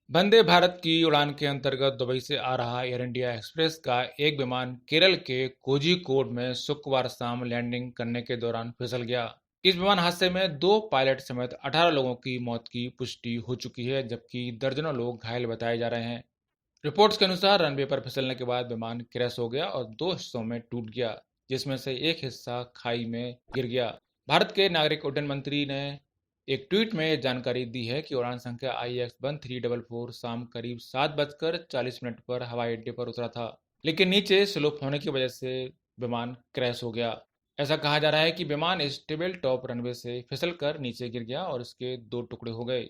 वंदे भारत की उड़ान के अंतर्गत दुबई से आ रहा एयर इंडिया एक्सप्रेस का एक विमान केरल के कोझिकोड में शुक्रवार शाम लैंडिंग करने के दौरान फिसल गया। इस विमान हादसे में 2 पायलट समेत 18 लोगों की मौत की पुष्टि हो चुकी है, जबकि दर्जनों लोग घायल बताए जा रहे हैं। रिपोर्ट्स के अनुसार रनवे पर फिसलने के बाद विमान क्रैश हो गया और 2 हिस्सों में टूट गया, जिसमें से एक हिस्सा खाई में गिर गया। भारत के नागरिक उड्डयन मंत्री ने एक ट्वीट में यह जानकारी दी है कि उड़ान संख्या IX-1344 शाम करीब 7:40 पर हवाई अड्डे पर उतरा था, लेकिन नीचे स्लोप होने की वजह से विमान क्रैश हो गया। ऐसा कहा जा रहा है कि विमान इस टेबल टॉप रनवे से फिसलकर नीचे गिर गया और इसके 2 टुकड़े हो गए।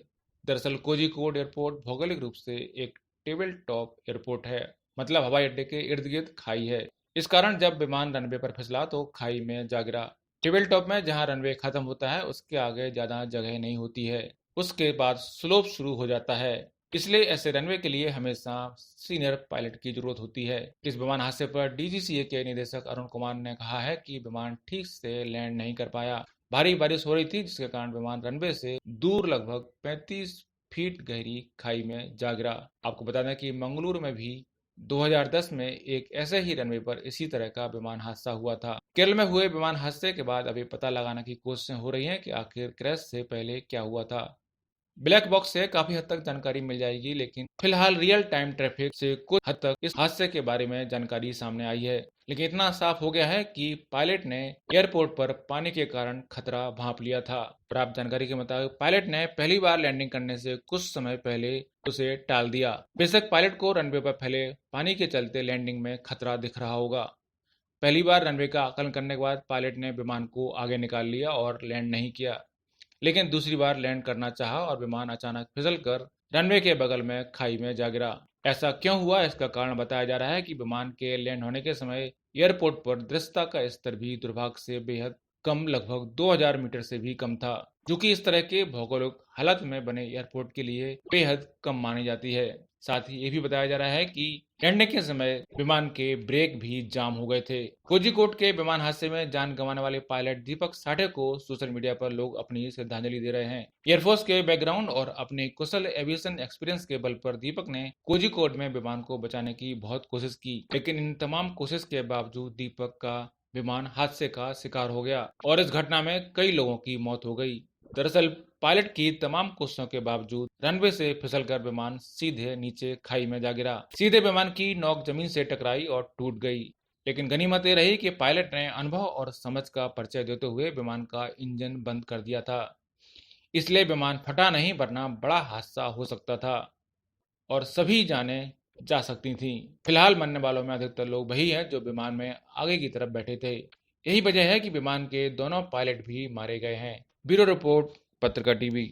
दरअसल कोझिकोड एयरपोर्ट भौगोलिक रूप से एक टेबल टॉप एयरपोर्ट है, मतलब हवाई अड्डे के इर्द गिर्द खाई है। इस कारण जब विमान रनवे पर फिसला तो खाई में जा गिरा। टेबल टॉप में जहां रनवे खत्म होता है उसके आगे ज्यादा जगह नहीं होती है, उसके बाद स्लोप शुरू हो जाता है। इसलिए ऐसे रनवे के लिए हमेशा सीनियर पायलट की जरूरत होती है। इस विमान हादसे पर DGCA के निदेशक अरुण कुमार ने कहा है कि विमान ठीक से लैंड नहीं कर पाया। भारी बारिश हो रही थी, जिसके कारण विमान रनवे से दूर लगभग 35 फीट गहरी खाई में जा गिरा। आपको बता दें कि मंगलुरु में भी 2010 में एक ऐसे ही रनवे पर इसी तरह का विमान हादसा हुआ था। केरल में हुए विमान हादसे के बाद अभी पता लगाने की कोशिशें हो रही हैं कि आखिर क्रैश से पहले क्या हुआ था। ब्लैक बॉक्स से काफी हद तक जानकारी मिल जाएगी, लेकिन फिलहाल रियल टाइम ट्रैफिक से कुछ हद तक इस हादसे के बारे में जानकारी सामने आई है। लेकिन इतना साफ हो गया है कि पायलट ने एयरपोर्ट पर पानी के कारण खतरा भांप लिया था। प्राप्त जानकारी के मुताबिक पायलट ने पहली बार लैंडिंग करने से कुछ समय पहले उसे टाल दिया। बेशक पायलट को रनवे पर फैले पानी के चलते लैंडिंग में खतरा दिख रहा होगा। पहली बार रनवे का आकलन करने के बाद पायलट ने विमान को आगे निकाल लिया और लैंड नहीं किया, लेकिन दूसरी बार लैंड करना चाहा और विमान अचानक फिसलकर रनवे के बगल में खाई में जा गिरा। ऐसा क्यों हुआ, इसका कारण बताया जा रहा है कि विमान के लैंड होने के समय एयरपोर्ट पर दृश्यता का स्तर भी दुर्भाग्य से बेहद कम, लगभग 2000 मीटर से भी कम था, जो कि इस तरह के भौगोलिक हालत में बने एयरपोर्ट के लिए बेहद कम मानी जाती है। साथ ही ये भी बताया जा रहा है कि लैंडिंग के समय विमान के ब्रेक भी जाम हो गए थे। कोझिकोड के विमान हादसे में जान गंवाने वाले पायलट दीपक साठे को सोशल मीडिया पर लोग अपनी श्रद्धांजलि दे रहे हैं। एयरफोर्स के बैकग्राउंड और अपने कुशल एविएशन एक्सपीरियंस के बल पर दीपक ने कोझिकोड में विमान को बचाने की बहुत कोशिश की, लेकिन इन तमाम कोशिश के बावजूद दीपक का विमान हादसे का शिकार हो गया और इस घटना में कई लोगों की मौत हो गई। दरअसल पायलट की तमाम कोशिशों के बावजूद रनवे से फिसलकर विमान सीधे नीचे खाई में जा गिरा। सीधे विमान की नोक जमीन से टकराई और टूट गई। लेकिन गनीमत ये रही कि पायलट ने अनुभव और समझ का परिचय देते हुए विमान का इंजन बंद कर दिया था। इसलिए विमान फटा नहीं, वरना बड़ा हादसा हो सकता था और सभी जानें जा सकती थीं। फिलहाल मरने वालों में अधिकतर लोग वही हैं जो विमान में आगे की तरफ बैठे थे। यही वजह है कि विमान के दोनों पायलट भी मारे गए हैं। ब्यूरो रिपोर्ट, पत्रकार टीवी।